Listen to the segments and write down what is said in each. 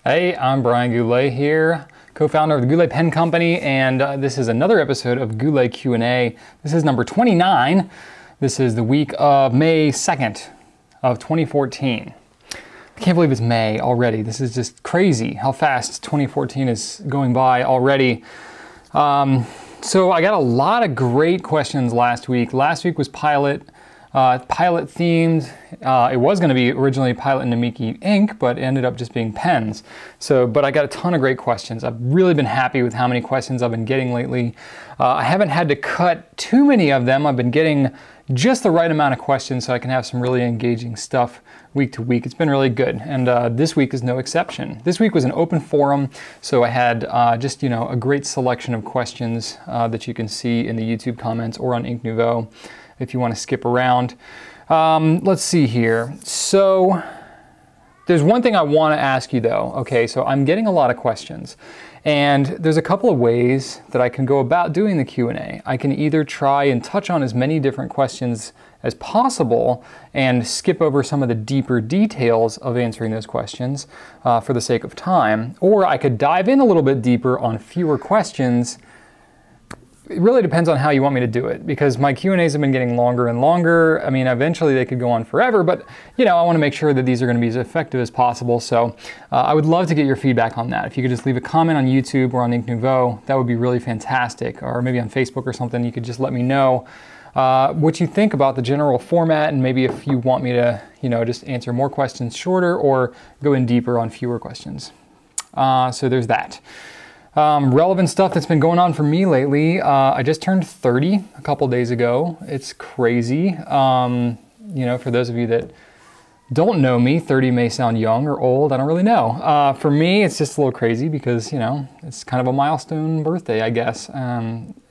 Hey, I'm Brian Goulet here, co-founder of the Goulet Pen Company, and this is another episode of Goulet Q&A. This is number 29. This is the week of May 2nd of 2014. I can't believe it's May already. This is just crazy how fast 2014 is going by already. So I got a lot of great questions last week. Last week was pilot themed. It was going to be originally Pilot and Diamine ink, but it ended up just being pens. But I got a ton of great questions. I've really been happy with how many questions I've been getting lately. I haven't had to cut too many of them. I've been getting just the right amount of questions so I can have some really engaging stuff week to week. It's been really good, and this week is no exception. This week was an open forum, so I had just a great selection of questions that you can see in the YouTube comments or on Ink Nouveau if you want to skip around. Let's see here. So there's one thing I want to ask you though. Okay, so I'm getting a lot of questions, and there's a couple of ways that I can go about doing the Q&A. I can either try and touch on as many different questions as possible and skip over some of the deeper details of answering those questions for the sake of time, or I could dive in a little bit deeper on fewer questions. It really depends on how you want me to do it, because my Q&As have been getting longer and longer. I mean, eventually they could go on forever, but I want to make sure that these are going to be as effective as possible. So I would love to get your feedback on that. If you could just leave a comment on YouTube or on Ink Nouveau, that would be really fantastic. Or maybe on Facebook or something, you could just let me know what you think about the general format, and maybe if you want me to, just answer more questions shorter or go in deeper on fewer questions. So there's that. Relevant stuff that's been going on for me lately. I just turned 30 a couple days ago. It's crazy. For those of you that don't know me, 30 may sound young or old. I don't really know. For me, it's just a little crazy because, it's kind of a milestone birthday, I guess.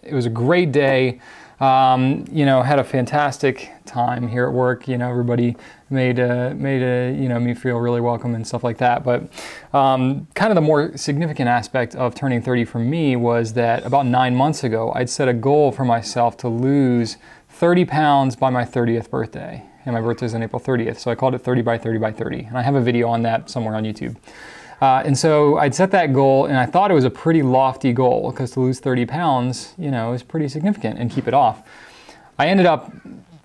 It was a great day. Had a fantastic time here at work. Everybody made me feel really welcome and stuff like that. But kind of the more significant aspect of turning 30 for me was that about 9 months ago, I'd set a goal for myself to lose 30 pounds by my 30th birthday. And my birthday is on April 30th, so I called it 30 by 30 by 30. And I have a video on that somewhere on YouTube. And so I'd set that goal, and I thought it was a pretty lofty goal, because to lose 30 pounds, is pretty significant, and keep it off. I ended up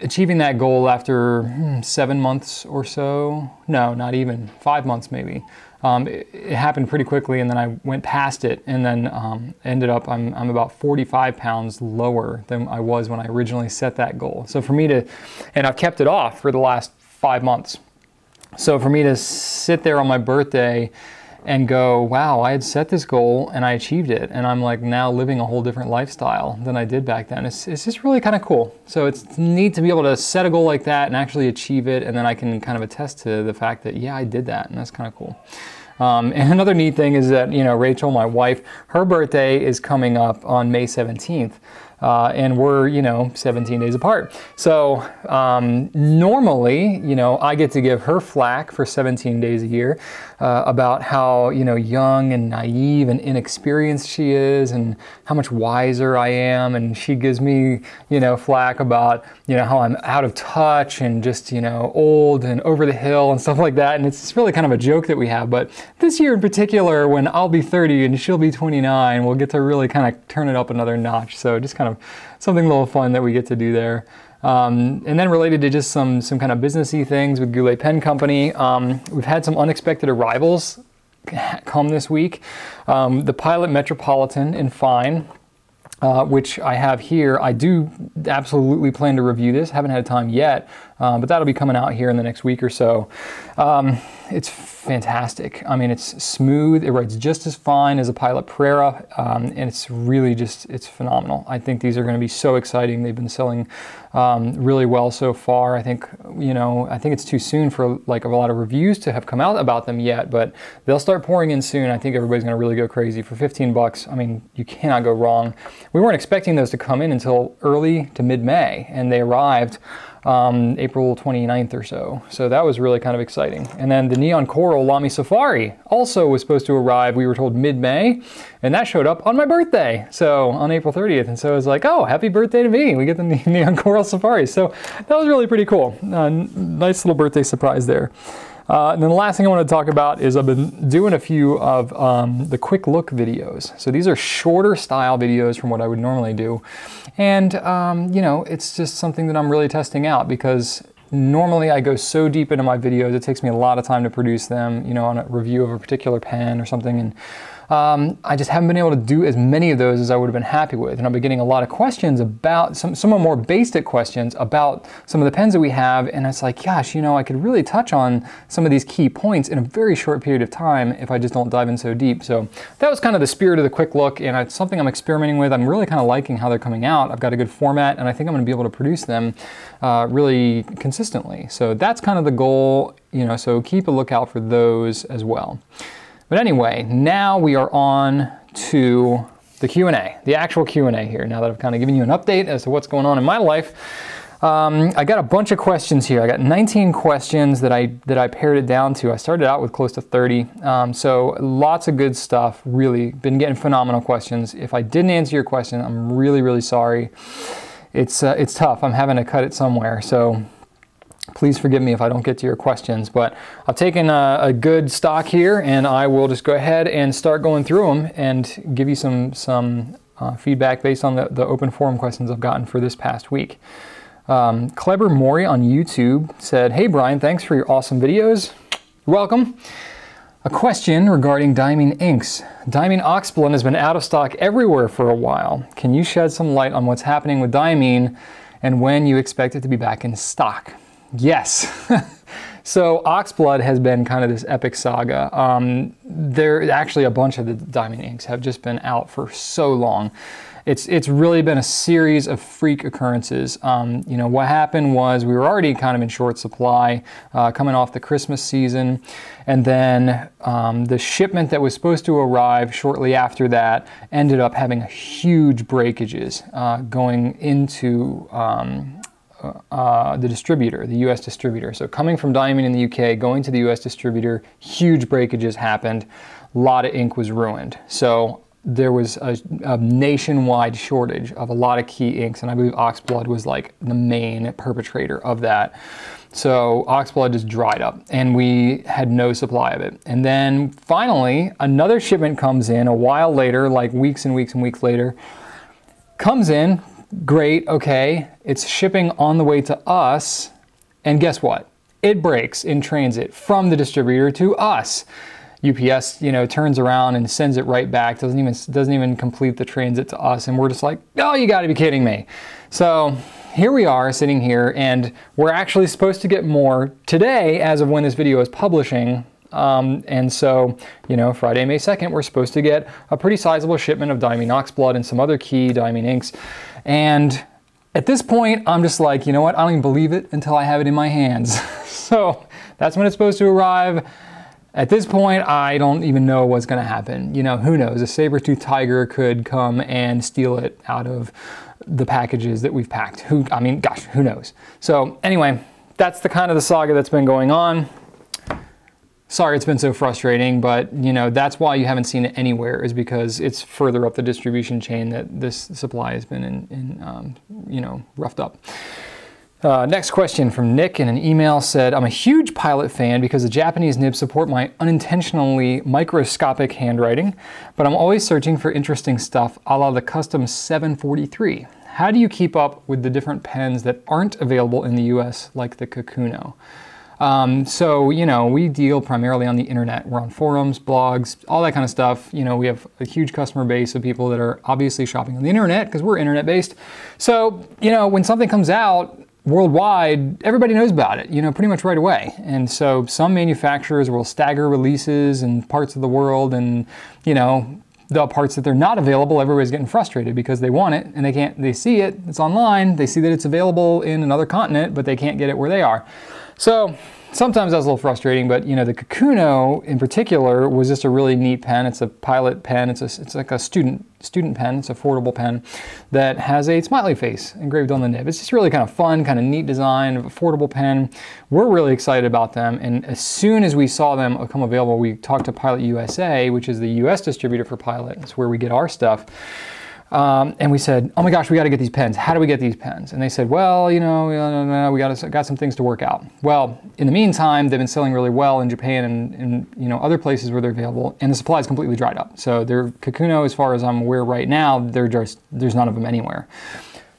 achieving that goal after 7 months or so. No, not even 5 months maybe. It happened pretty quickly, and then I went past it, and then ended up, I'm about 45 pounds lower than I was when I originally set that goal. So for me to, and I've kept it off for the last 5 months. So for me to sit there on my birthday and go, wow, I had set this goal and I achieved it, and I'm like now living a whole different lifestyle than I did back then. It's just really kind of cool. So it's neat to be able to set a goal like that and actually achieve it, and then I can kind of attest to the fact that, yeah, I did that, and that's kind of cool. And another neat thing is that, Rachel, my wife, her birthday is coming up on May 17th. And we're, 17 days apart. So normally, I get to give her flack for 17 days a year about how, young and naive and inexperienced she is, and how much wiser I am. And she gives me, flack about, how I'm out of touch and just, old and over the hill and stuff like that. And it's really kind of a joke that we have. But this year in particular, when I'll be 30 and she'll be 29, we'll get to really kind of turn it up another notch. So just kind of something a little fun that we get to do there. And then related to just some kind of businessy things with Goulet Pen Company, we've had some unexpected arrivals come this week. The Pilot Metropolitan in fine, which I have here. I do absolutely plan to review this. Haven't had time yet, but that'll be coming out here in the next week or so. It's fantastic. I mean, it's smooth. It writes just as fine as a Pilot Prera, and it's really it's phenomenal. I think these are going to be so exciting. They've been selling really well so far. I think, I think it's too soon for like a lot of reviews to have come out about them yet, but they'll start pouring in soon. I think everybody's going to really go crazy for 15 bucks. I mean, you cannot go wrong. We weren't expecting those to come in until early to mid-May, and they arrived April 29th or so. So that was really kind of exciting. And then the Neon Coral Lamy Safari also was supposed to arrive, we were told, mid-May, and that showed up on my birthday, so on April 30th. And so I was like, oh, happy birthday to me. We get the Neon Coral Safari. So that was really pretty cool. Nice little birthday surprise there. And then the last thing I want to talk about is I've been doing a few of the quick look videos. So these are shorter style videos from what I would normally do. And, you know, it's just something that I'm really testing out because normally I go so deep into my videos, it takes me a lot of time to produce them, you know, on a review of a particular pen or something. And I just haven't been able to do as many of those as I would have been happy with. And I've been getting a lot of questions about, some of more basic questions about some of the pens that we have. And it's like, gosh, you know, I could really touch on some of these key points in a very short period of time if I just don't dive in so deep. So that was kind of the spirit of the quick look, and it's something I'm experimenting with. I'm really kind of liking how they're coming out. I've got a good format, and I think I'm going to be able to produce them really consistently. So that's kind of the goal, you know, so keep a lookout for those as well. But anyway, now we are on to the Q&A, the actual Q&A here, now that I've kind of given you an update as to what's going on in my life. I got a bunch of questions here. I got 19 questions that I pared it down to. I started out with close to 30. So lots of good stuff, really. Been getting phenomenal questions. If I didn't answer your question, I'm really, really sorry. It's tough. I'm having to cut it somewhere. So please forgive me if I don't get to your questions, but I've taken a good stock here, and I will just go ahead and start going through them and give you some feedback based on the open forum questions I've gotten for this past week. Cleber Mori on YouTube said, "Hey Brian, thanks for your awesome videos." You're welcome. A question regarding Diamine Inks. Diamine Oxblood has been out of stock everywhere for a while. Can you shed some light on what's happening with Diamine and when you expect it to be back in stock? Yes. So Oxblood has been kind of this epic saga. There actually a bunch of the Diamine Inks have just been out for so long. It's really been a series of freak occurrences. You know, what happened was we were already kind of in short supply coming off the Christmas season, and then the shipment that was supposed to arrive shortly after that ended up having huge breakages going into the distributor, the US distributor. So coming from Diamine in the UK, going to the US distributor, huge breakages happened. A lot of ink was ruined. So there was a nationwide shortage of a lot of key inks, and I believe Oxblood was like the main perpetrator of that. So Oxblood just dried up, and we had no supply of it. And then finally, another shipment comes in a while later, like weeks and weeks and weeks later, comes in. Great, okay, it's shipping on the way to us, and guess what? It breaks in transit from the distributor to us. UPS, you know, turns around and sends it right back, doesn't even complete the transit to us, and we're just like, oh, you gotta be kidding me. So here we are sitting here, and we're actually supposed to get more today as of when this video is publishing. And so, you know, Friday, May 2nd, we're supposed to get a pretty sizable shipment of Diamine Oxblood and some other key Diamine Inks. And at this point, I'm just like, you know what? I don't even believe it until I have it in my hands. So that's when it's supposed to arrive. At this point, I don't even know what's going to happen. You know, who knows? A saber-toothed tiger could come and steal it out of the packages that we've packed. I mean, gosh, who knows? So anyway, that's the kind of the saga that's been going on. Sorry it's been so frustrating, but you know, that's why you haven't seen it anywhere, is because it's further up the distribution chain that this supply has been you know, roughed up. Next question from Nick in an email said, "I'm a huge Pilot fan because the Japanese nibs support my unintentionally microscopic handwriting, but I'm always searching for interesting stuff a la the custom 743. How do you keep up with the different pens that aren't available in the US, like the Kakuno?" So, you know, we deal primarily on the internet. We're on forums, blogs, all that kind of stuff. You know, we have a huge customer base of people that are obviously shopping on the internet because we're internet based. So, you know, when something comes out worldwide, everybody knows about it, you know, pretty much right away. And so some manufacturers will stagger releases in parts of the world, and, you know, the parts that they're not available, everybody's getting frustrated because they want it and they see it, it's online, they see that it's available in another continent, but they can't get it where they are. So sometimes that's a little frustrating, but you know, the Kakuno in particular was just a really neat pen. It's a Pilot pen. It's like a student pen. It's an affordable pen that has a smiley face engraved on the nib. It's just really kind of fun, kind of neat design, affordable pen. We're really excited about them, and as soon as we saw them become available, we talked to Pilot USA, which is the US distributor for Pilot. It's where we get our stuff. And we said, oh my gosh, we got to get these pens. How do we get these pens? And they said, well, you know, we got some things to work out. Well, in the meantime, they've been selling really well in Japan and you know, other places where they're available, and the supply is completely dried up. So they're Kakuno, as far as I'm aware right now, there's none of them anywhere.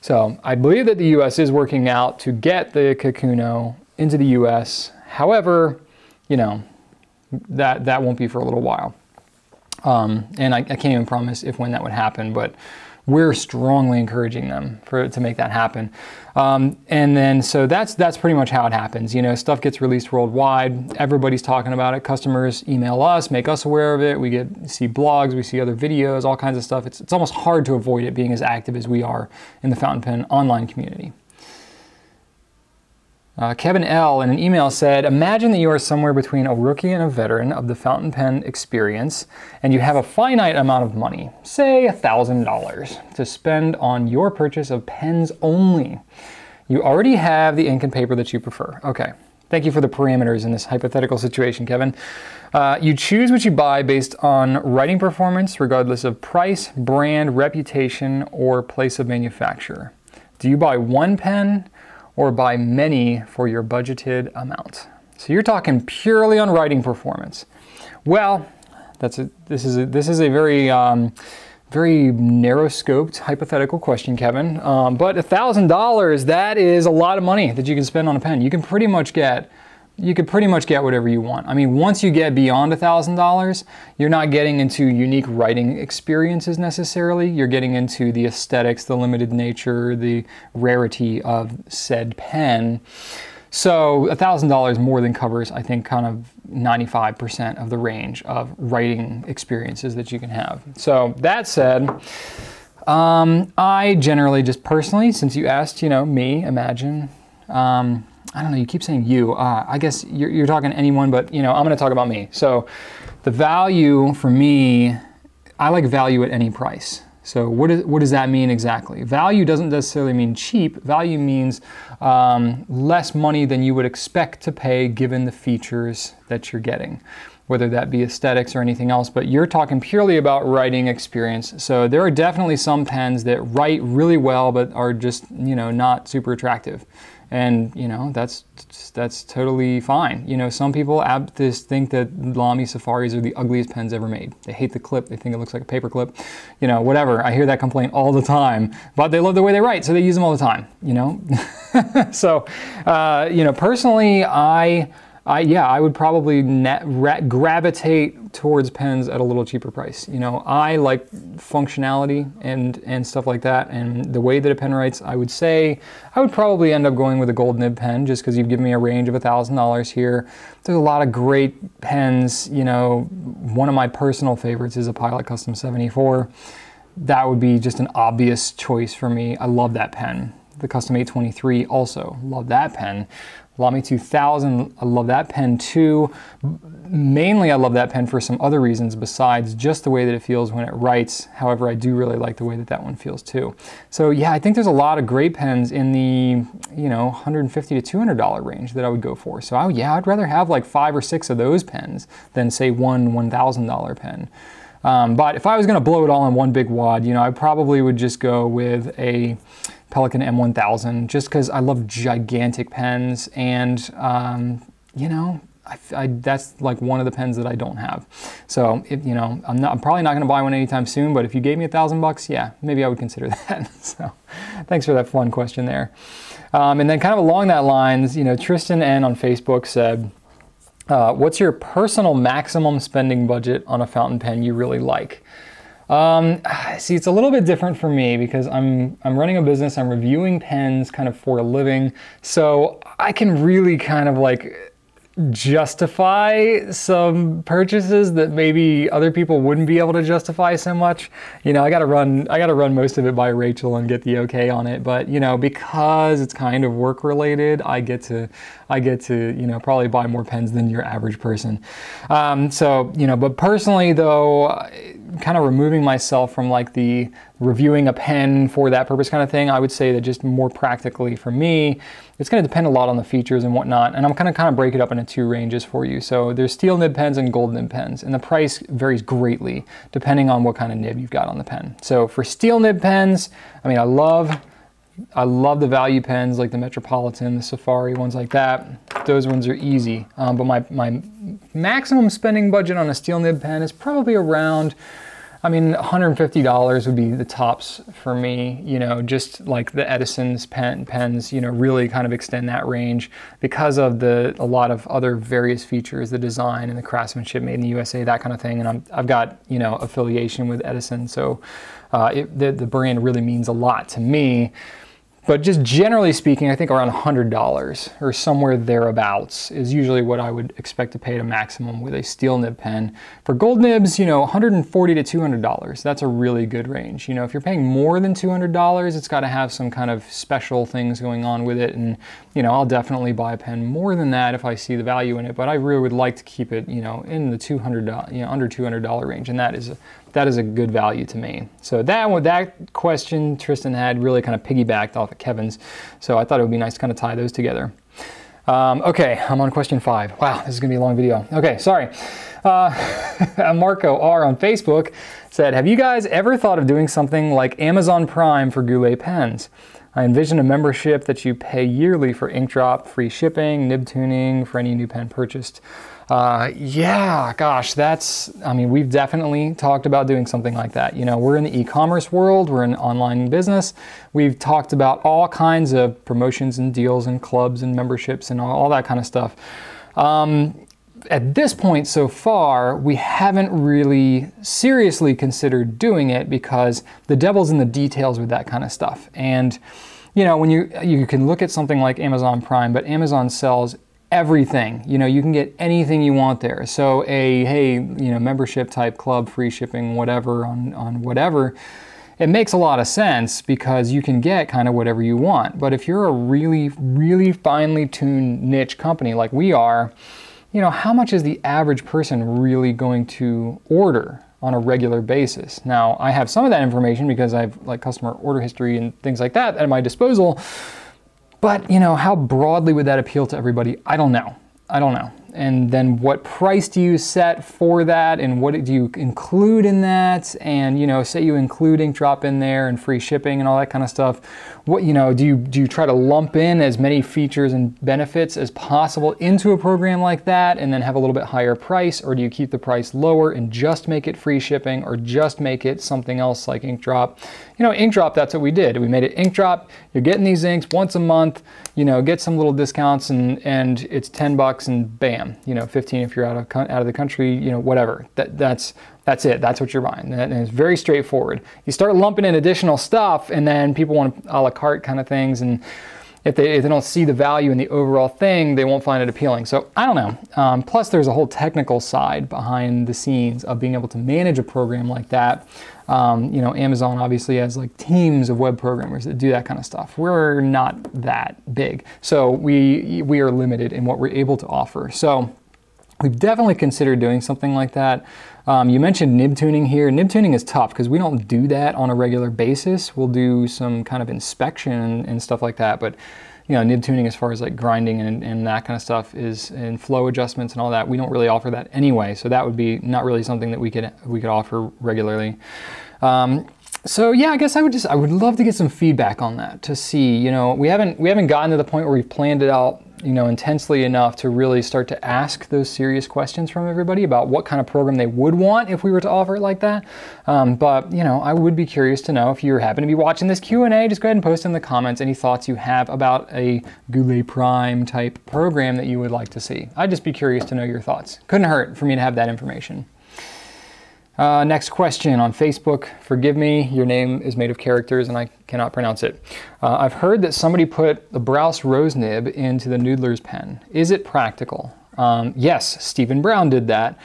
So I believe that the US is working out to get the Kakuno into the US. However, you know, that won't be for a little while. And I can't even promise if when that would happen, but we're strongly encouraging them to make that happen. And then, so that's pretty much how it happens. You know, stuff gets released worldwide. Everybody's talking about it. Customers email us, make us aware of it. We see blogs, we see other videos, all kinds of stuff. It's almost hard to avoid it being as active as we are in the fountain pen online community. Kevin L. in an email said, imagine that you are somewhere between a rookie and a veteran of the fountain pen experience, and you have a finite amount of money, say $1,000, to spend on your purchase of pens only. You already have the ink and paper that you prefer. Okay, thank you for the parameters in this hypothetical situation, Kevin. You choose what you buy based on writing performance, regardless of price, brand, reputation, or place of manufacture. Do you buy one pen or buy many for your budgeted amount? So you're talking purely on writing performance. Well, this is a very very narrow-scoped hypothetical question, Kevin. But $1,000, that is a lot of money that you can spend on a pen. You could pretty much get whatever you want. I mean, once you get beyond $1,000, you're not getting into unique writing experiences necessarily. You're getting into the aesthetics, the limited nature, the rarity of said pen. So $1,000 more than covers, I think, kind of 95% of the range of writing experiences that you can have. So that said, I generally just personally, since you asked, you know, me, imagine, I don't know, you keep saying you. I guess you're talking to anyone, but you know, I'm going to talk about me. So the value for me, I like value at any price. So what does that mean exactly? Value doesn't necessarily mean cheap. Value means less money than you would expect to pay given the features that you're getting, whether that be aesthetics or anything else, but you're talking purely about writing experience. So there are definitely some pens that write really well, but are just, you know, not super attractive. And, you know, that's totally fine. You know, some people think that Lamy Safaris are the ugliest pens ever made. They hate the clip. They think it looks like a paper clip. You know, whatever. I hear that complaint all the time. But they love the way they write, so they use them all the time, you know? So, you know, personally, I would probably gravitate towards pens at a little cheaper price. You know, I like functionality and stuff like that, and the way that a pen writes, I would say I would probably end up going with a gold nib pen just because you've given me a range of $1,000 here. There's a lot of great pens. You know, one of my personal favorites is a Pilot Custom 74. That would be just an obvious choice for me. I love that pen. The Custom 823 also, love that pen. Lamy 2000, I love that pen too. Mainly I love that pen for some other reasons besides just the way that it feels when it writes. However, I do really like the way that that one feels too. So yeah, I think there's a lot of great pens in the, you know, $150 to $200 range that I would go for. So yeah, I'd rather have like 5 or 6 of those pens than say one $1,000 pen. But if I was gonna blow it all in one big wad, you know, I probably would just go with a Pelican M1000 just because I love gigantic pens, and you know, that's like one of the pens that I don't have. So you know, I'm probably not going to buy one anytime soon, but if you gave me $1,000, yeah, maybe I would consider that. So thanks for that fun question there. And then kind of along that lines, you know, Tristan N on Facebook said, what's your personal maximum spending budget on a fountain pen you really like? See, it's a little bit different for me because I'm running a business, I'm reviewing pens kind of for a living, so I can really kind of like justify some purchases that maybe other people wouldn't be able to justify so much. You know, I gotta run most of it by Rachel and get the okay on it, but you know, because it's kind of work related, I get to, you know, probably buy more pens than your average person. So, you know, but personally though, kind of removing myself from like the reviewing a pen for that purpose kind of thing, I would say that just more practically for me, it's going to depend a lot on the features and whatnot. And I'm going to kind of break it up into two ranges for you. So there's steel nib pens and gold nib pens, and the price varies greatly depending on what kind of nib you've got on the pen. So for steel nib pens, I mean, I love the value pens like the Metropolitan, the Safari, ones like that. Those ones are easy. But my maximum spending budget on a steel nib pen is probably around, I mean, $150 would be the tops for me, you know, just like the Edison's pens, you know, really kind of extend that range because of a lot of other various features, the design and the craftsmanship made in the USA, that kind of thing. And I've got, you know, affiliation with Edison, so the brand really means a lot to me. But just generally speaking, I think around $100 or somewhere thereabouts is usually what I would expect to pay at a maximum with a steel nib pen. For gold nibs, you know, $140 to $200. That's a really good range. You know, if you're paying more than $200, it's got to have some kind of special things going on with it. And, you know, I'll definitely buy a pen more than that if I see the value in it. But I really would like to keep it, you know, in the $200, you know, under $200 range. And that is a good value to me. So that question Tristan had really kind of piggybacked off of Kevin's. So I thought it would be nice to kind of tie those together. Okay, I'm on question 5. Wow, this is gonna be a long video. Okay, sorry. Marco R on Facebook said, have you guys ever thought of doing something like Amazon Prime for Goulet pens? I envision a membership that you pay yearly for ink drop, free shipping, nib tuning for any new pen purchased. Yeah, gosh, I mean, we've definitely talked about doing something like that. You know, we're in the e-commerce world, we're in online business. We've talked about all kinds of promotions and deals and clubs and memberships and all that kind of stuff. At this point so far, we haven't really seriously considered doing it because the devil's in the details with that kind of stuff. And, you know, when you can look at something like Amazon Prime, but Amazon sells everything. You know, you can get anything you want there. So hey, you know, membership type club, free shipping, whatever on whatever, it makes a lot of sense because you can get kind of whatever you want. But if you're a really, really finely tuned niche company like we are, you know, how much is the average person really going to order on a regular basis? Now, I have some of that information because I have like customer order history and things like that at my disposal. But, you know, how broadly would that appeal to everybody? I don't know. And then what price do you set for that? And what do you include in that? And, you know, say you include ink drop in there and free shipping and all that kind of stuff. What, you know, do you try to lump in as many features and benefits as possible into a program like that and then have a little bit higher price? Or do you keep the price lower and just make it free shipping or just make it something else like ink drop? You know, ink drop, that's what we did. We made it ink drop. You're getting these inks once a month, you know, get some little discounts and it's $10 and bam, you know, 15 if you're out of the country, you know, whatever. That's it. That's what you're buying. And it's very straightforward. You start lumping in additional stuff and then people want a la carte kind of things, and if they don't see the value in the overall thing, they won't find it appealing. So I don't know. Plus there's a whole technical side behind the scenes of being able to manage a program like that. You know, Amazon obviously has like teams of web programmers that do that kind of stuff. We're not that big. So we are limited in what we're able to offer. So we've definitely considered doing something like that. You mentioned nib tuning here. Nib tuning is tough because we don't do that on a regular basis. We'll do some kind of inspection and stuff like that. But, you know, nib tuning as far as like grinding and that kind of stuff and flow adjustments and all that, we don't really offer that anyway. So that would be not really something that we could offer regularly. So yeah, I guess I would love to get some feedback on that to see, you know, we haven't gotten to the point where we've planned it out, you know, intensely enough to really start to ask those serious questions from everybody about what kind of program they would want if we were to offer it like that. But, you know, I would be curious to know if you happen to be watching this Q&A, just go ahead and post in the comments any thoughts you have about a Goulet Prime type program that you would like to see. I'd just be curious to know your thoughts. Couldn't hurt for me to have that information. Next question on Facebook. Forgive me, your name is made of characters and I cannot pronounce it. I've heard that somebody put the Browse Rose nib into the Noodler's pen. Is it practical? Yes, Stephen Brown did that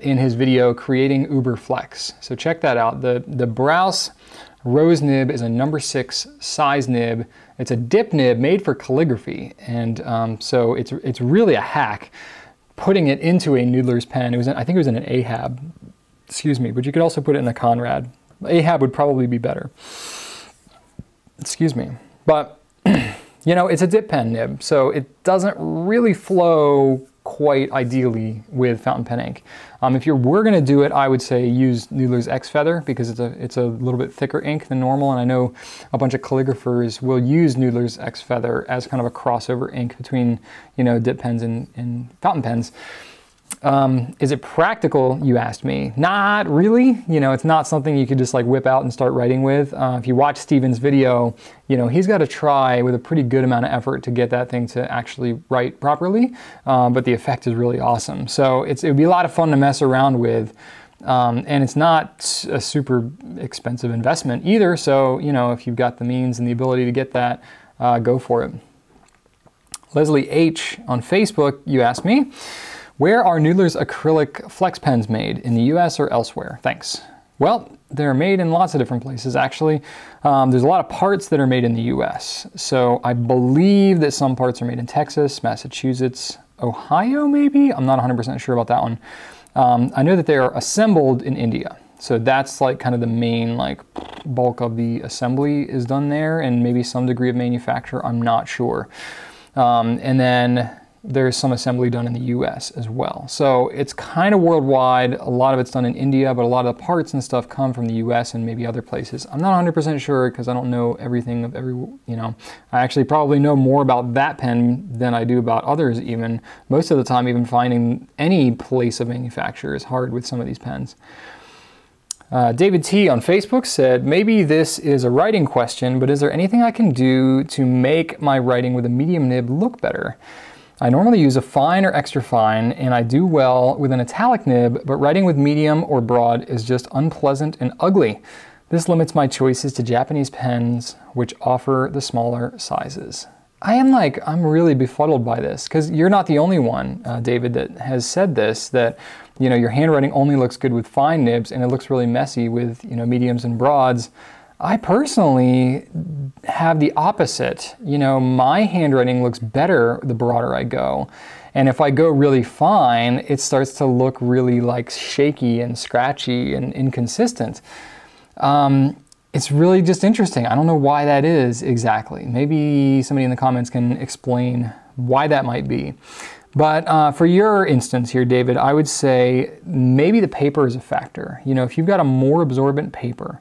in his video Creating Uber Flex. So check that out. The Browse Rose nib is a number 6 size nib. It's a dip nib made for calligraphy, and so it's really a hack putting it into a Noodler's pen. I think it was in an Ahab Excuse me, but you could also put it in a Conrad. Ahab would probably be better. Excuse me. But, you know, it's a dip pen nib, so it doesn't really flow quite ideally with fountain pen ink. If you were going to do it, I would say use Noodler's X Feather, because it's a little bit thicker ink than normal, and I know a bunch of calligraphers will use Noodler's X Feather as kind of a crossover ink between, you know, dip pens and fountain pens. Is it practical, you asked me? Not really. You know, it's not something you could just like whip out and start writing with. If you watch Steven's video, you know, he's got to try with a pretty good amount of effort to get that thing to actually write properly, but the effect is really awesome. So it would be a lot of fun to mess around with, and it's not a super expensive investment either. So, you know, if you've got the means and the ability to get that, go for it. Leslie H. on Facebook, you asked me, where are Noodler's acrylic flex pens made, in the US or elsewhere? Thanks. Well, they're made in lots of different places, actually. There's a lot of parts that are made in the US. So I believe that some parts are made in Texas, Massachusetts, Ohio, maybe? I'm not 100% sure about that one. I know that they are assembled in India. So that's like kind of the main like bulk of the assembly is done there, and maybe some degree of manufacture, I'm not sure. And then there's some assembly done in the US as well. So it's kind of worldwide. A lot of it's done in India, but a lot of the parts and stuff come from the US and maybe other places. I'm not 100% sure because I don't know everything of every, you know, I actually probably know more about that pen than I do about others even. Most of the time, even finding any place of manufacture is hard with some of these pens. David T. on Facebook said, maybe this is a writing question, but is there anything I can do to make my writing with a medium nib look better? I normally use a fine or extra fine, and I do well with an italic nib, but writing with medium or broad is just unpleasant and ugly. This limits my choices to Japanese pens, which offer the smaller sizes. I'm really befuddled by this, because you're not the only one, David, that has said this, that, you know, your handwriting only looks good with fine nibs, and it looks really messy with, you know, mediums and broads. I personally have the opposite. You know, my handwriting looks better the broader I go. And if I go really fine, it starts to look really like shaky and scratchy and inconsistent. It's really just interesting. I don't know why that is exactly. Maybe somebody in the comments can explain why that might be. But for your instance here, David, I would say maybe the paper is a factor. You know, if you've got a more absorbent paper,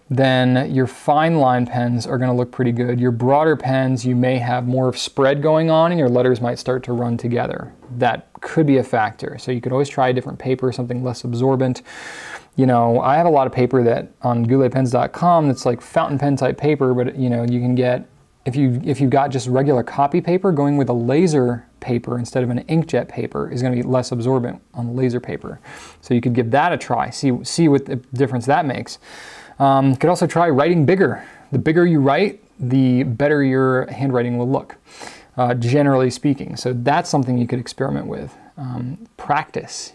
then your fine line pens are going to look pretty good. Your broader pens, you may have more of spread going on and your letters might start to run together. That could be a factor. So you could always try a different paper, something less absorbent. You know, I have a lot of paper that on gouletpens.com that's like fountain pen type paper, but you know, you can get, if you've got just regular copy paper, going with a laser paper instead of an inkjet paper is going to be less absorbent on the laser paper. So you could give that a try, see what the difference that makes. You could also try writing bigger. The bigger you write, the better your handwriting will look, generally speaking. So that's something you could experiment with. Practice.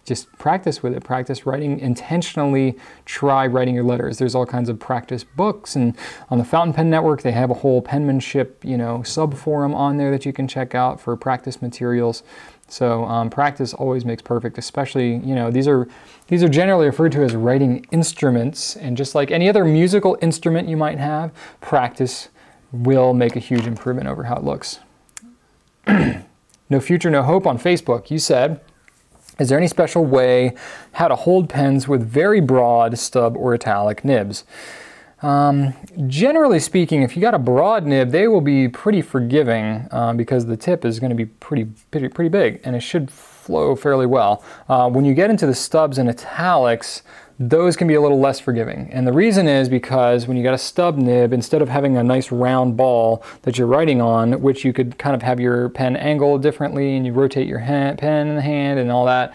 Just practice with it. Practice writing intentionally. Try writing your letters. There's all kinds of practice books, and on the Fountain Pen Network, they have a whole penmanship, you know, sub forum on there that you can check out for practice materials. So practice always makes perfect, especially, you know, these are generally referred to as writing instruments, and just like any other musical instrument you might have, practice will make a huge improvement over how it looks. NoFuture, NoHope on Facebook, you said, is there any special way how to hold pens with very broad stub or italic nibs? Generally speaking, if you got a broad nib, they will be pretty forgiving because the tip is going to be pretty big, and it should flow fairly well. When you get into the stubs and italics, those can be a little less forgiving. And the reason is because when you got a stub nib, instead of having a nice round ball that you're writing on, which you could kind of have your pen angled differently and you rotate your pen in the hand and all that,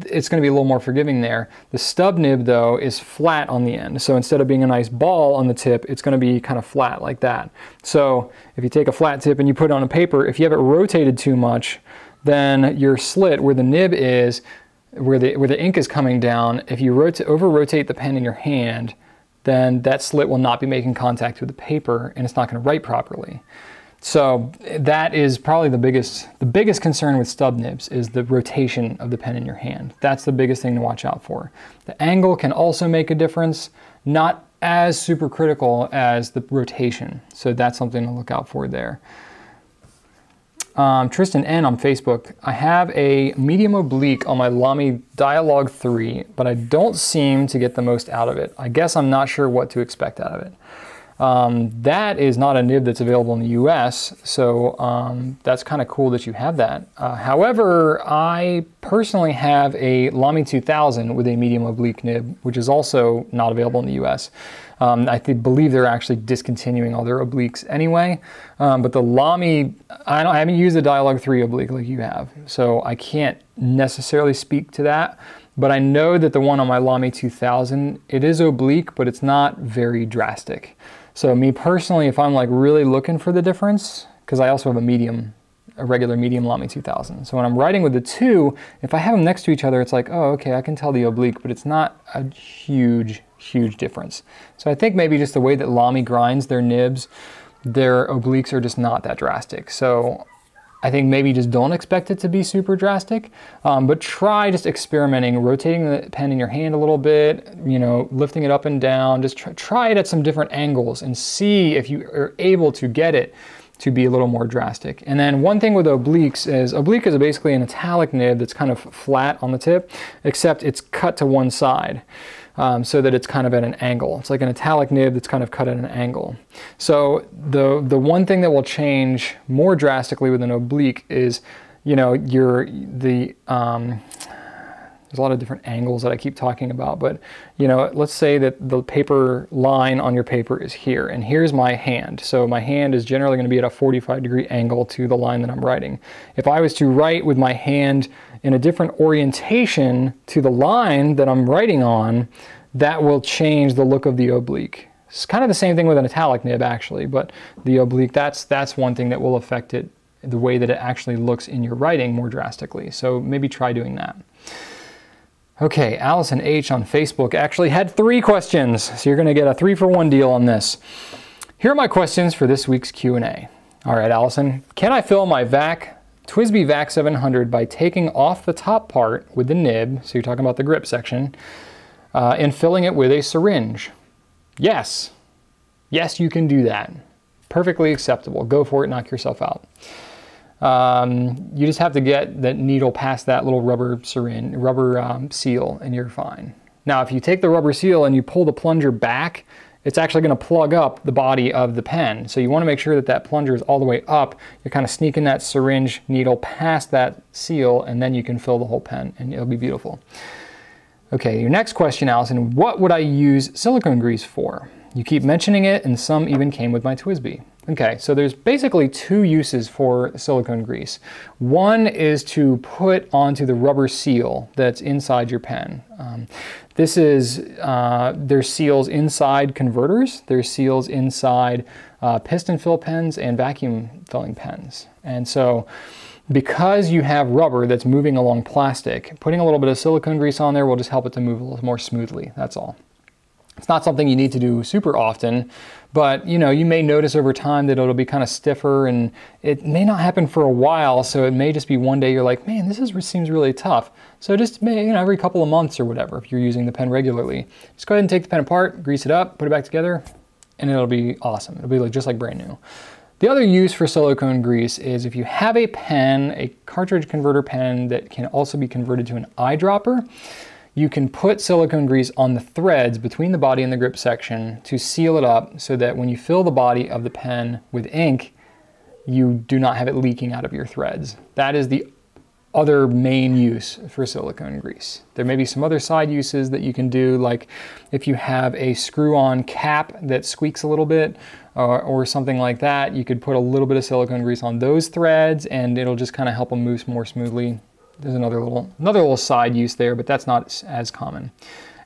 it's going to be a little more forgiving there. The stub nib, though, is flat on the end. So instead of being a nice ball on the tip, it's going to be kind of flat like that. So if you take a flat tip and you put it on a paper, if you have it rotated too much, then your slit where the nib is, where the ink is coming down, if you over-rotate the pen in your hand, then that slit will not be making contact with the paper and it's not going to write properly. So that is probably the biggest concern with stub nibs is the rotation of the pen in your hand. That's the biggest thing to watch out for. The angle can also make a difference, not as super critical as the rotation. So that's something to look out for there. Tristan N on Facebook, I have a medium oblique on my Lamy Dialogue 3, but I don't seem to get the most out of it. I guess I'm not sure what to expect out of it. That is not a nib that's available in the US, so that's kind of cool that you have that. However, I personally have a Lamy 2000 with a medium oblique nib, which is also not available in the US. I believe they're actually discontinuing all their obliques anyway, but the Lamy, I haven't used the Dialogue 3 oblique like you have, so I can't necessarily speak to that. But I know that the one on my Lamy 2000, it is oblique, but it's not very drastic. So me personally, if I'm like really looking for the difference, because I also have a regular medium Lamy 2000. So when I'm writing with the two, if I have them next to each other, it's like, oh, okay, I can tell the oblique, but it's not a huge difference. So I think maybe just the way that Lamy grinds their nibs, their obliques are just not that drastic. So I think maybe just don't expect it to be super drastic, but try just experimenting, rotating the pen in your hand a little bit, you know, lifting it up and down, just try it at some different angles and see if you are able to get it to be a little more drastic. And then one thing with obliques is, oblique is basically an italic nib that's kind of flat on the tip, except it's cut to one side. So that it's kind of at an angle. It's like an italic nib that's kind of cut at an angle. So the one thing that will change more drastically with an oblique is, you know, there's a lot of different angles that I keep talking about, but you know, let's say that the paper line on your paper is here, and here's my hand. So my hand is generally going to be at a 45-degree angle to the line that I'm writing. If I was to write with my hand in a different orientation to the line that I'm writing on, that will change the look of the oblique. It's kind of the same thing with an italic nib actually, but the oblique, that's one thing that will affect it, the way that it actually looks in your writing more drastically. So maybe try doing that. Okay, Alison H on Facebook actually had 3 questions, so you're going to get a 3-for-1 deal on this. Here are my questions for this week's Q&A. All right, Alison, can I fill my TWSBI VAC 700 by taking off the top part with the nib, so you're talking about the grip section, and filling it with a syringe? Yes. Yes, you can do that. Perfectly acceptable. Go for it, knock yourself out. You just have to get that needle past that little rubber seal, and you're fine. Now, if you take the rubber seal and you pull the plunger back, it's actually going to plug up the body of the pen. So you want to make sure that that plunger is all the way up. You're kind of sneaking that syringe needle past that seal, and then you can fill the whole pen, and it'll be beautiful. Okay, your next question, Alison, what would I use silicone grease for? You keep mentioning it, and some even came with my TWSBI. Okay, so there's basically 2 uses for silicone grease. One is to put onto the rubber seal that's inside your pen. There's seals inside converters, there's seals inside piston fill pens and vacuum filling pens. And so because you have rubber that's moving along plastic, putting a little bit of silicone grease on there will just help it to move a little more smoothly, that's all. It's not something you need to do super often, but you know, you may notice over time that it'll be kind of stiffer, and it may not happen for a while, so it may just be one day you're like, man, seems really tough. So just, you know, every couple of months or whatever, if you're using the pen regularly, just go ahead and take the pen apart, grease it up, put it back together, and it'll be awesome. It'll be just like brand new. The other use for silicone grease is if you have a pen, a cartridge converter pen that can also be converted to an eyedropper, you can put silicone grease on the threads between the body and the grip section to seal it up so that when you fill the body of the pen with ink, you do not have it leaking out of your threads. That is the other main use for silicone grease. There may be some other side uses that you can do, like if you have a screw-on cap that squeaks a little bit or something like that, you could put a little bit of silicone grease on those threads and it'll just kind of help them move more smoothly. There's another little side use there, but that's not as common.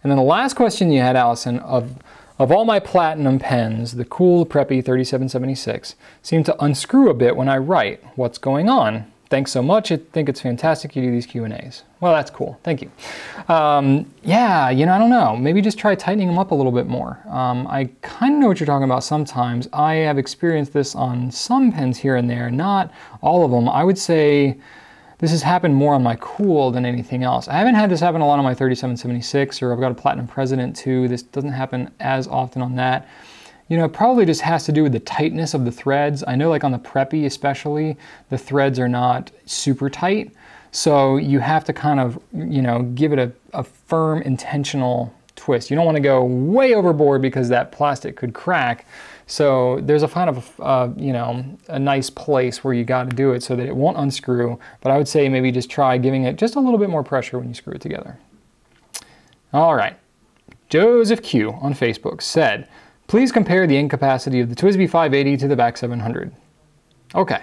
And then the last question you had, Alison, of all my platinum pens, the cool preppy 3776 seem to unscrew a bit when I write. What's going on? Thanks so much. I think it's fantastic you do these Q&As. Well, that's cool. Thank you. Yeah, you know, I don't know. Maybe just try tightening them up a little bit more. I kind of know what you're talking about sometimes. I have experienced this on some pens here and there, not all of them. I would say this has happened more on my Cool than anything else. I haven't had this happen a lot on my 3776, or I've got a Platinum President too. This doesn't happen as often on that. You know, it probably just has to do with the tightness of the threads. I know like on the Preppy especially, the threads are not super tight. So you have to kind of, you know, give it a firm, intentional twist. You don't want to go way overboard because that plastic could crack. So there's a kind of, you know, a nice place where you got to do it so that it won't unscrew. But I would say maybe just try giving it just a little bit more pressure when you screw it together. All right. Joseph Q on Facebook said, please compare the ink capacity of the TWSBI 580 to the VAC 700. Okay,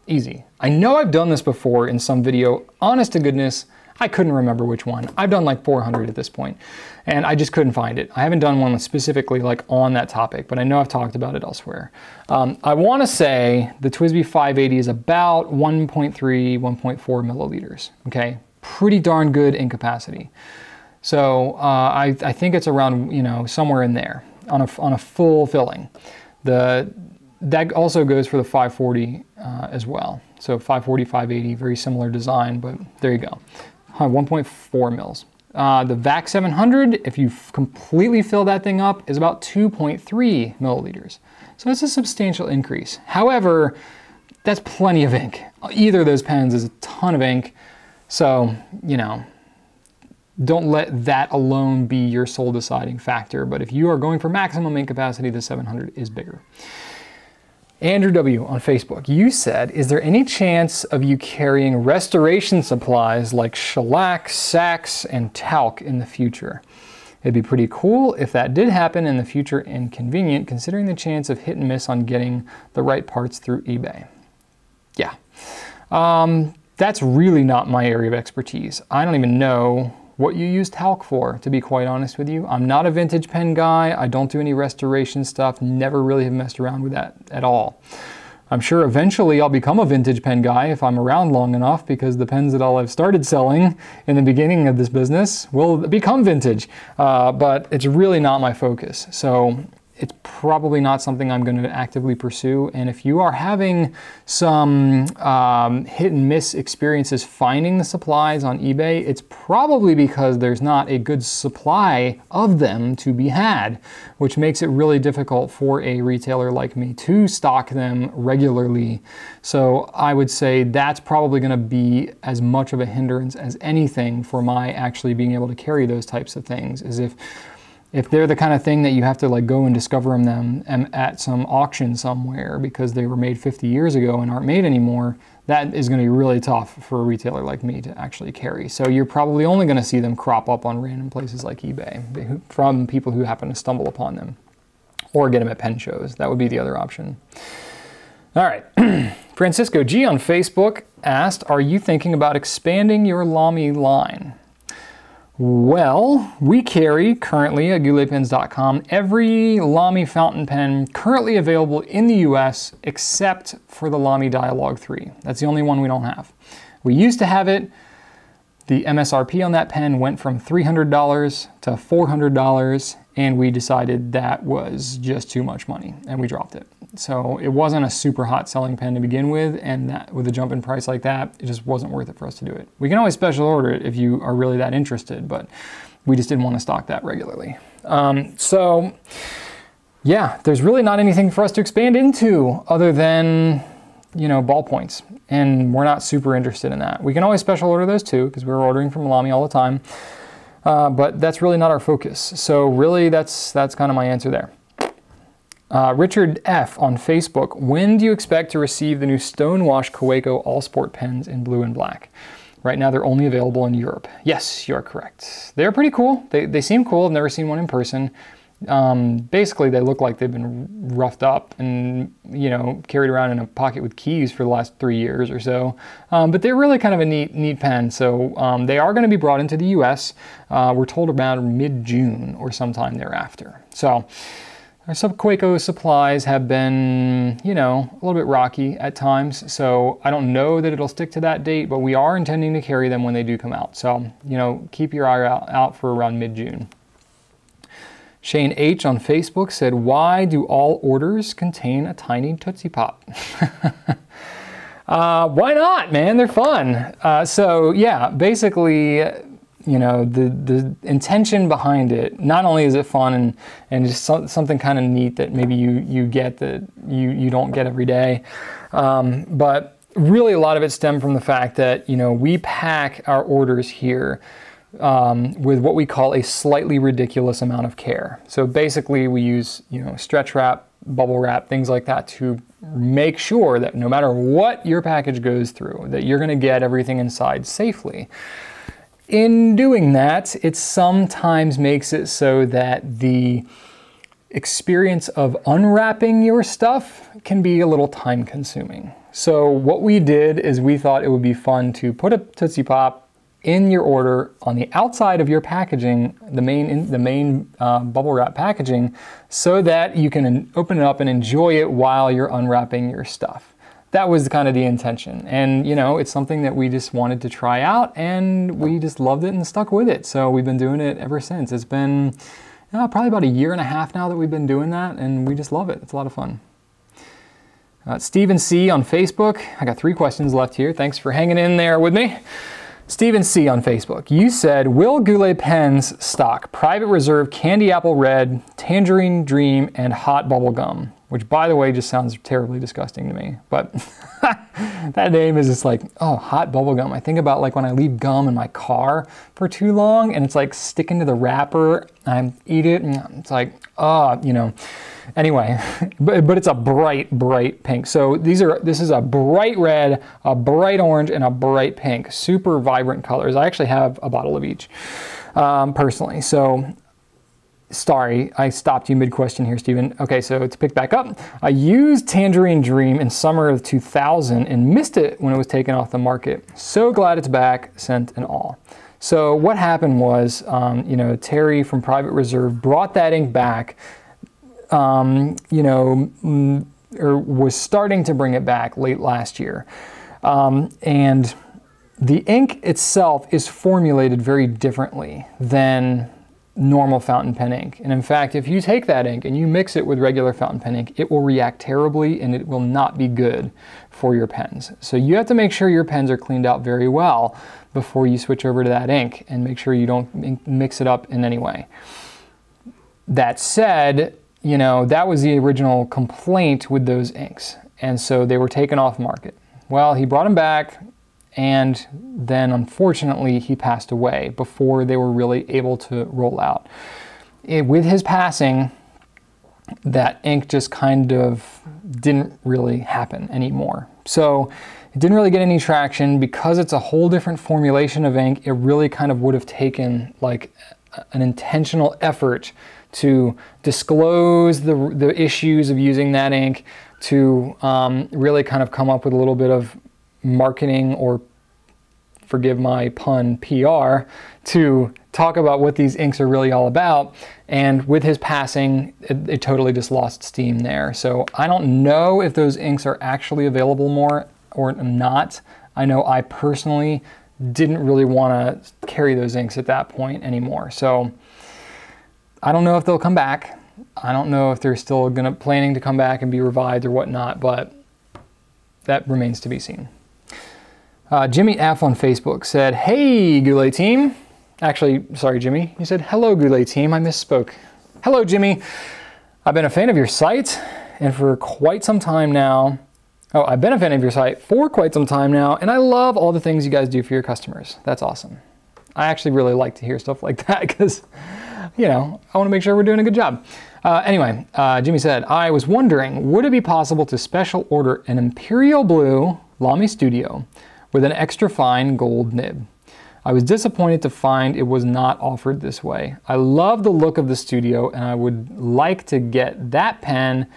easy. I know I've done this before in some video. Honest to goodness, I couldn't remember which one. I've done like 400 at this point, and I just couldn't find it. I haven't done one specifically like on that topic, but I know I've talked about it elsewhere. I want to say the TWSBI 580 is about 1.3, 1.4 milliliters, okay? Pretty darn good ink capacity. So I think it's around, you know, somewhere in there. On a full filling. That also goes for the 540 as well. So 540, 580, very similar design, but there you go. 1.4 mils. The VAC 700, if you completely fill that thing up, is about 2.3 milliliters. So it's a substantial increase. However, that's plenty of ink. Either of those pens is a ton of ink. So, you know, don't let that alone be your sole deciding factor, but if you are going for maximum ink capacity, the 700 is bigger. Andrew W. on Facebook, you said, is there any chance of you carrying restoration supplies like shellac, sacks, and talc in the future? It'd be pretty cool if that did happen in the future and convenient, considering the chance of hit and miss on getting the right parts through eBay. Yeah, that's really not my area of expertise. I don't even know what you use talc for, to be quite honest with you. I'm not a vintage pen guy. I don't do any restoration stuff. Never really have messed around with that at all. I'm sure eventually I'll become a vintage pen guy if I'm around long enough, because the pens that I'll have started selling in the beginning of this business will become vintage. But it's really not my focus. So it's probably not something I'm going to actively pursue. And if you are having some hit and miss experiences finding the supplies on eBay, it's probably because there's not a good supply of them to be had, which makes it really difficult for a retailer like me to stock them regularly. So I would say that's probably going to be as much of a hindrance as anything for my actually being able to carry those types of things, is if they're the kind of thing that you have to like go and discover them at some auction somewhere because they were made 50 years ago and aren't made anymore, that is going to be really tough for a retailer like me to actually carry. So you're probably only going to see them crop up on random places like eBay from people who happen to stumble upon them, or get them at pen shows. That would be the other option. All right, Francisco G on Facebook asked, are you thinking about expanding your Lamy line? Well, we carry currently at gouletpens.com every Lamy fountain pen currently available in the US except for the Lamy Dialogue 3. That's the only one we don't have. We used to have it. The MSRP on that pen went from $300 to $400, and we decided that was just too much money, and we dropped it. So it wasn't a super hot selling pen to begin with, and that, with a jump in price like that, it just wasn't worth it for us to do it. We can always special order it if you are really that interested, but we just didn't want to stock that regularly. So yeah, there's really not anything for us to expand into other than, you know, ballpoints, and we're not super interested in that. We can always special order those too, because we're ordering from Lamy all the time, but that's really not our focus. So really, that's kind of my answer there. Richard F. on Facebook, when do you expect to receive the new Stonewash Kaweco All Sport pens in blue and black? Right now they're only available in Europe. Yes, you're correct. They're pretty cool. They seem cool. I've never seen one in person. Basically, they look like they've been roughed up and, you know, carried around in a pocket with keys for the last 3 years or so. But they're really kind of a neat pen. So they are going to be brought into the US. We're told about mid-June or sometime thereafter. So Our Subquaco supplies have been, you know, a little bit rocky at times, so I don't know that it'll stick to that date, but we are intending to carry them when they do come out. So, you know, keep your eye out for around mid-June. Shane H. on Facebook said, why do all orders contain a tiny Tootsie Pop? Why not, man? They're fun. So yeah, basically, you know, the intention behind it, not only is it fun and just something kind of neat that maybe you get that you don't get every day, but really a lot of it stemmed from the fact that, you know, we pack our orders here with what we call a slightly ridiculous amount of care. So basically we use, you know, stretch wrap, bubble wrap, things like that to make sure that no matter what your package goes through, that you're going to get everything inside safely. In doing that, it sometimes makes it so that the experience of unwrapping your stuff can be a little time consuming. So what we did is we thought it would be fun to put a Tootsie Pop in your order on the outside of your packaging, the main bubble wrap packaging, so that you can open it up and enjoy it while you're unwrapping your stuff. That was kind of the intention. And, you know, it's something that we just wanted to try out, and we just loved it and stuck with it. So we've been doing it ever since. It's been probably about 1.5 years now that we've been doing that, and we just love it. It's a lot of fun. Stephen C. on Facebook. I got 3 questions left here. Thanks for hanging in there with me. Stephen C. on Facebook. You said, will Goulet pens stock Private Reserve Candy Apple Red, Tangerine Dream, and Hot Bubble Gum? Which, by the way, just sounds terribly disgusting to me. But that name is just like, oh, hot bubble gum. I think about like when I leave gum in my car for too long and it's like sticking to the wrapper. I eat it and it's like, oh, you know. Anyway, but it's a bright, bright pink. So this is a bright red, a bright orange, and a bright pink. Super vibrant colors. I actually have a bottle of each personally. So. Sorry, I stopped you mid-question here, Stephen. Okay, so to pick back up, I used Tangerine Dream in summer of 2000 and missed it when it was taken off the market. So glad it's back, scent and all. So what happened was, you know, Terry from Private Reserve brought that ink back, you know, or was starting to bring it back late last year. And the ink itself is formulated very differently than normal fountain pen ink. And in fact, if you take that ink and you mix it with regular fountain pen ink, it will react terribly and it will not be good for your pens. So you have to make sure your pens are cleaned out very well before you switch over to that ink, and make sure you don't mix it up in any way. That said, you know, that was the original complaint with those inks. And so they were taken off market. Well, he brought them back, and then unfortunately he passed away before they were really able to roll out. With his passing, that ink just kind of didn't really happen anymore. So it didn't really get any traction because it's a whole different formulation of ink. It really kind of would have taken like an intentional effort to disclose the issues of using that ink, to really kind of come up with a little bit of marketing, or forgive my pun, PR, to talk about what these inks are really all about. And with his passing, it totally just lost steam there. So I don't know if those inks are actually available more or not. I know I personally didn't really want to carry those inks at that point anymore. So I don't know if they'll come back. I don't know if they're still planning to come back and be revived or whatnot, but that remains to be seen. Jimmy F on Facebook said, hey, Goulet team. Actually, sorry, Jimmy. You said, hello, Goulet team. I misspoke. Hello, Jimmy. I've been a fan of your site, and for quite some time now. Oh, I've been a fan of your site for quite some time now, and I love all the things you guys do for your customers. That's awesome. I actually really like to hear stuff like that because, you know, I want to make sure we're doing a good job. Anyway, Jimmy said, I was wondering, would it be possible to special order an Imperial Blue Lamy Studio with an extra fine gold nib? I was disappointed to find it was not offered this way. I love the look of the Studio, and I would like to get that pen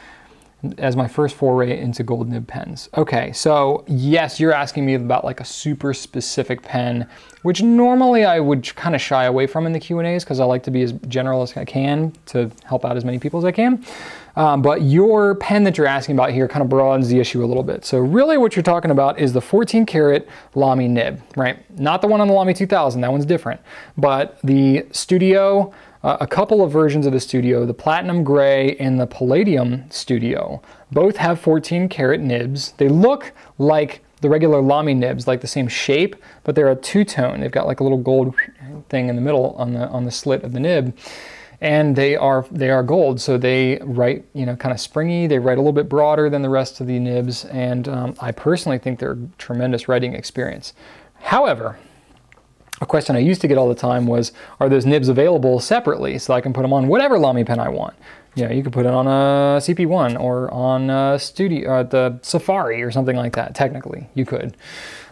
as my first foray into gold nib pens. Okay, so yes, you're asking me about like a super specific pen, which normally I would kind of shy away from in the Q&As because I like to be as general as I can to help out as many people as I can. But your pen that you're asking about here kind of broadens the issue a little bit. So really what you're talking about is the 14 karat Lamy nib, right? Not the one on the Lamy 2000, that one's different. But the Studio, a couple of versions of the Studio, the Platinum Gray and the Palladium Studio, both have 14 karat nibs. They look like the regular Lamy nibs, like the same shape, but they're a two-tone. They've got like a little gold thing in the middle on the slit of the nib. And they are gold, so they write, you know, kind of springy. They write a little bit broader than the rest of the nibs, and I personally think they're a tremendous writing experience. However, a question I used to get all the time was, are those nibs available separately so I can put them on whatever Lamy pen I want? You know, you could put it on a CP1 or on a the Safari or something like that. Technically, you could.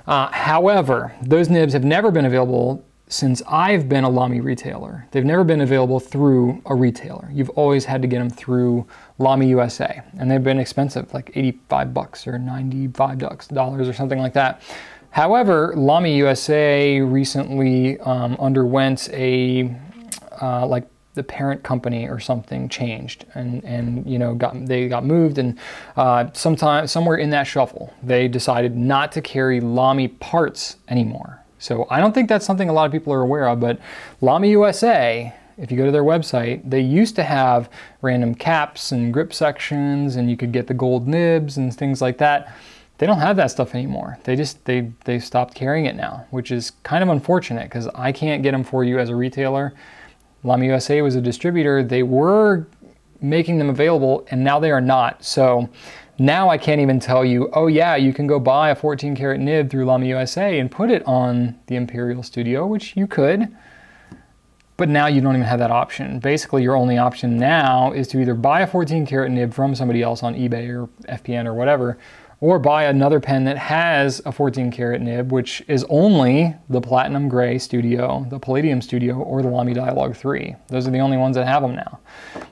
However, those nibs have never been available since I've been a Lamy retailer. They've never been available through a retailer. You've always had to get them through Lamy USA, and they've been expensive, like 85 bucks or $95 or something like that. However, Lamy USA recently underwent a, like the parent company or something changed, and you know, they got moved, and somewhere in that shuffle, they decided not to carry Lamy parts anymore. So I don't think that's something a lot of people are aware of, but Lamy USA, if you go to their website, they used to have random caps and grip sections, and you could get the gold nibs and things like that. They don't have that stuff anymore. They stopped carrying it now, which is kind of unfortunate because I can't get them for you as a retailer. Lamy USA was a distributor. They were making them available, and now they are not. So now I can't even tell you, oh yeah, you can go buy a 14 karat nib through Lamy USA and put it on the Imperial Studio, which you could, but now you don't even have that option. Basically, your only option now is to either buy a 14 karat nib from somebody else on eBay or FPN or whatever, or buy another pen that has a 14 karat nib, which is only the Platinum Gray Studio, the Palladium Studio, or the Lamy Dialogue 3. Those are the only ones that have them now.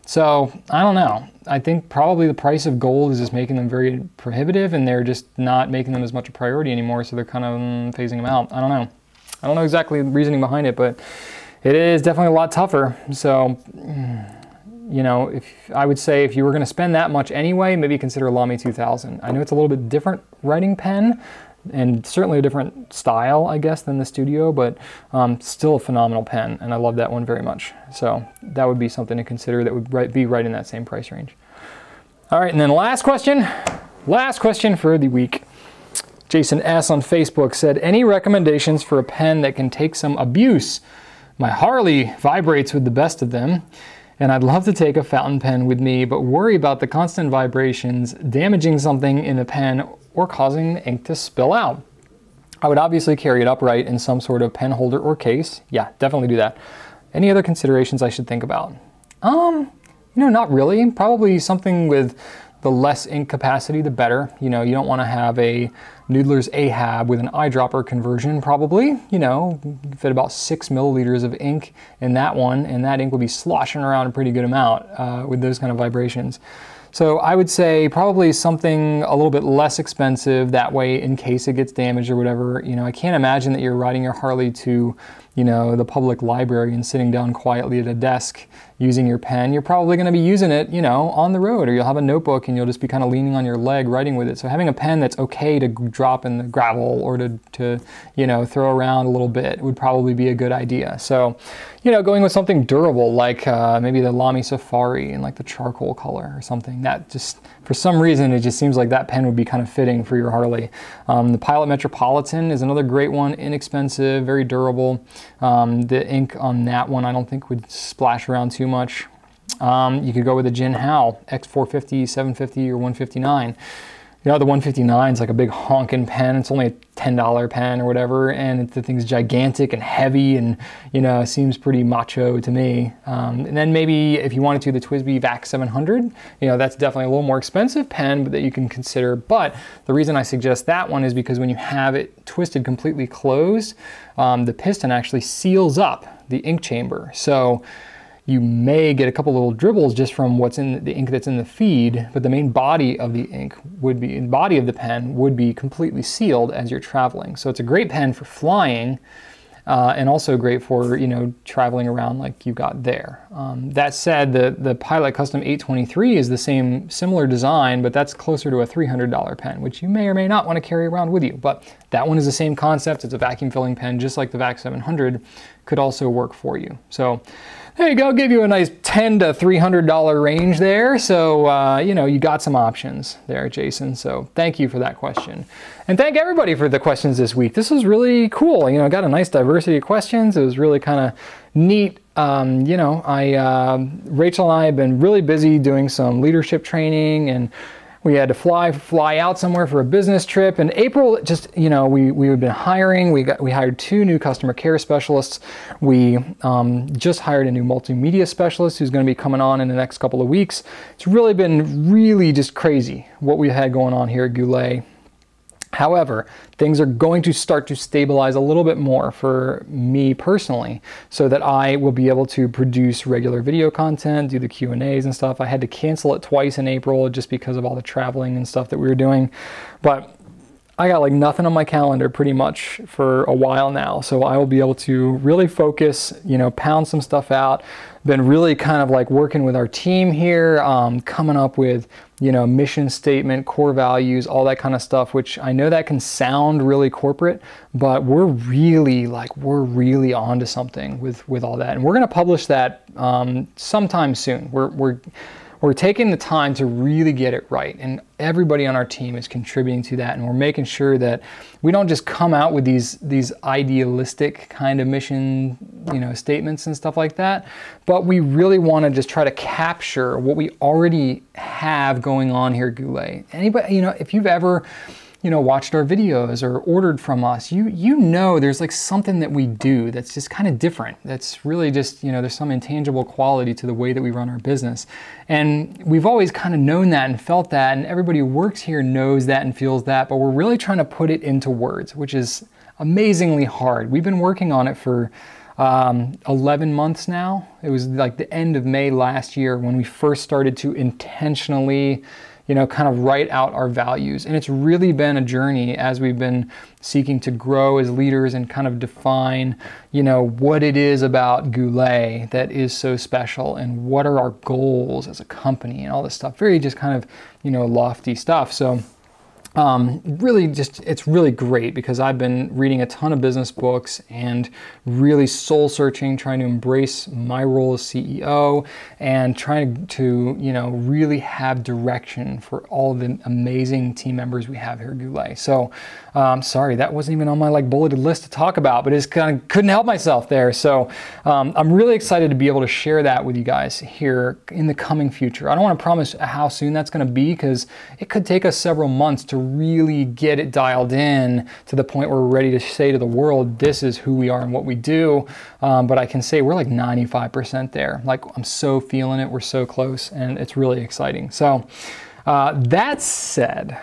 So I don't know. I think probably the price of gold is just making them very prohibitive, and they're just not making them as much a priority anymore, so they're kind of phasing them out. I don't know. I don't know exactly the reasoning behind it, but it is definitely a lot tougher. So, you know, I would say if you were going to spend that much anyway, maybe consider a Lamy 2000. I know it's a little bit different writing pen, and certainly a different style, I guess, than the Studio, but still a phenomenal pen, and I love that one very much. So that would be something to consider that would be right in that same price range. All right, and then last question for the week. Jason S. on Facebook said, any recommendations for a pen that can take some abuse? My Harley vibrates with the best of them, and I'd love to take a fountain pen with me, but worry about the constant vibrations damaging something in the pen or causing the ink to spill out. I would obviously carry it upright in some sort of pen holder or case. Yeah, definitely do that. Any other considerations I should think about? You know, not really. Probably something with the less ink capacity, the better. You know, you don't want to have a Noodler's Ahab with an eyedropper conversion, probably. You know, fit about 6 milliliters of ink in that one, and that ink will be sloshing around a pretty good amount with those kind of vibrations. So I would say probably something a little bit less expensive, that way in case it gets damaged or whatever. You know, I can't imagine that you're riding your Harley to, you know, the public library and sitting down quietly at a desk using your pen. You're probably going to be using it, you know, on the road, or you'll have a notebook and you'll just be kind of leaning on your leg writing with it. So having a pen that's okay to drop in the gravel or to you know, throw around a little bit would probably be a good idea. So, you know, going with something durable like maybe the Lamy Safari in like the charcoal color or something, that just, for some reason, it just seems like that pen would be kind of fitting for your Harley. The Pilot Metropolitan is another great one, inexpensive, very durable. The ink on that one I don't think would splash around too much. You could go with a Jin Hao X450, 750, or 159. You know, the 159 is like a big honking pen. It's only a $10 pen or whatever, and the thing's gigantic and heavy, and, you know, seems pretty macho to me. And then maybe if you wanted to, the TWSBI VAC 700, you know, that's definitely a little more expensive pen, but that you can consider. But the reason I suggest that one is because when you have it twisted completely closed, the piston actually seals up the ink chamber. So You may get a couple little dribbles just from what's in the ink that's in the feed, but the main body of the ink would be, the body of the pen would be completely sealed as you're traveling. So it's a great pen for flying, and also great for, you know, traveling around like you got there. That said, the Pilot Custom 823 is the similar design, but that's closer to a $300 pen, which you may or may not want to carry around with you. But that one is the same concept. It's a vacuum filling pen, just like the VAC 700 could also work for you. So there you go, give you a nice $10 to $300 range there. So, you know, you got some options there, Jason. So thank you for that question. And thank everybody for the questions this week. This was really cool. You know, I got a nice diversity of questions. It was really kind of neat. You know, Rachel and I have been really busy doing some leadership training, and we had to fly out somewhere for a business trip. In April, just, you know, we've been hiring. We hired 2 new customer care specialists. We just hired a new multimedia specialist who's going to be coming on in the next couple of weeks. It's really been just crazy what we had going on here at Goulet. However, things are going to start to stabilize a little bit more for me personally, so that I will be able to produce regular video content, do the Q&As and stuff. I had to cancel it twice in April just because of all the traveling and stuff that we were doing. But I got like nothing on my calendar pretty much for a while now. So I will be able to really focus, you know, pound some stuff out. Been really kind of like working with our team here, coming up with, you know, mission statement, core values, all that kind of stuff, which I know that can sound really corporate, but we're really onto something with all that. And we're going to publish that sometime soon. We're taking the time to really get it right, and everybody on our team is contributing to that, and we're making sure that we don't just come out with these idealistic kind of mission, you know, statements and stuff like that, but we really want to just try to capture what we already have going on here at Goulet. Anybody, you know, if you've ever, you know, watched our videos or ordered from us, you know there's like something that we do that's just kind of different. That's really just, you know, there's some intangible quality to the way that we run our business. And we've always kind of known that and felt that, and everybody who works here knows that and feels that, but we're really trying to put it into words, which is amazingly hard. We've been working on it for 11 months now. It was like the end of May last year when we first started to intentionally, you know, kind of write out our values. And it's really been a journey as we've been seeking to grow as leaders and kind of define, you know, what it is about Goulet that is so special and what are our goals as a company and all this stuff. Very just kind of, you know, lofty stuff. So really just, it's really great because I've been reading a ton of business books and really soul searching, trying to embrace my role as CEO and trying to, you know, really have direction for all the amazing team members we have here at Goulet. So, sorry, that wasn't even on my like bulleted list to talk about, but it's kind of couldn't help myself there. So, I'm really excited to be able to share that with you guys here in the coming future. I don't want to promise how soon that's going to be because it could take us several months to really get it dialed in to the point where we're ready to say to the world, this is who we are and what we do. But I can say we're like 95% there. Like, I'm so feeling it. We're so close, and it's really exciting. So that said,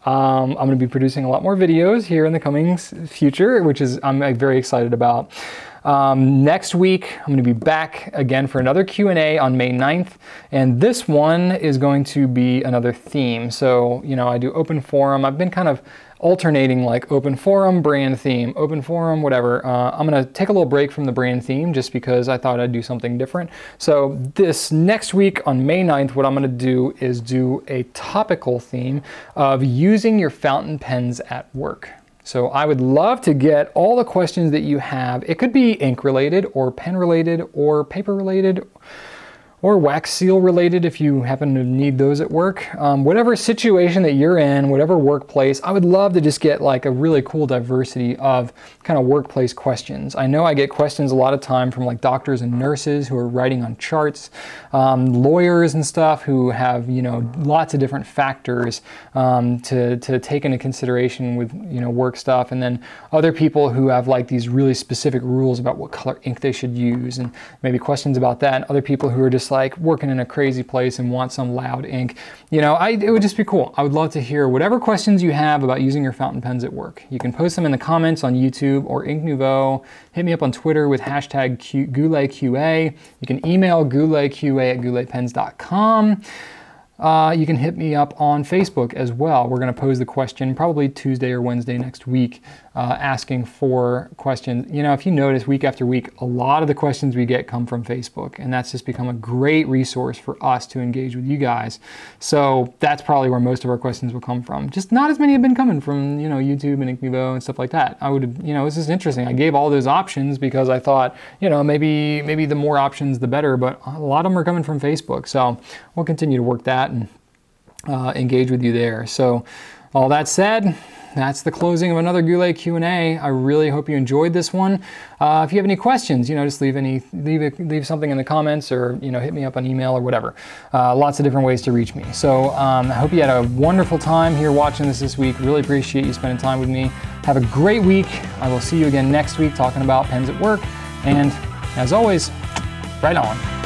I'm going to be producing a lot more videos here in the coming future, which is I'm very excited about. Next week, I'm going to be back again for another Q&A on May 9th, and this one is going to be another theme. So, you know, I do open forum. I've been kind of alternating like open forum, brand theme, open forum, whatever. I'm going to take a little break from the brand theme just because I thought I'd do something different. So this next week on May 9th, what I'm going to do is do a topical theme of using your fountain pens at work. So I would love to get all the questions that you have. It could be ink related or pen related or paper related or wax seal related if you happen to need those at work. Whatever situation that you're in, whatever workplace, I would love to just get like a really cool diversity of kind of workplace questions. I know I get questions a lot of time from like doctors and nurses who are writing on charts, lawyers and stuff who have, you know, lots of different factors to take into consideration with, you know, work stuff. And then other people who have like these really specific rules about what color ink they should use and maybe questions about that. And other people who are just just like working in a crazy place and want some loud ink, you know, it would just be cool. I would love to hear whatever questions you have about using your fountain pens at work. You can post them in the comments on YouTube or Ink Nouveau. Hit me up on Twitter with hashtag GouletQA. You can email gouletqa@gouletpens.com. You can hit me up on Facebook as well. We're going to pose the question probably Tuesday or Wednesday next week, asking for questions. You know, if you notice week after week, a lot of the questions we get come from Facebook, and that's just become a great resource for us to engage with you guys. So that's probably where most of our questions will come from. Just not as many have been coming from, you know, YouTube and Ink Nouveau and stuff like that. I would, you know, this is interesting. I gave all those options because I thought, you know, maybe the more options the better, but a lot of them are coming from Facebook. So we'll continue to work that and engage with you there. So all that said, that's the closing of another Goulet Q&A. I really hope you enjoyed this one. If you have any questions, you know, just leave something in the comments, or, you know, hit me up on email or whatever. Lots of different ways to reach me. So I hope you had a wonderful time here watching this week. Really appreciate you spending time with me. Have a great week. I will see you again next week talking about pens at work. And as always, right on.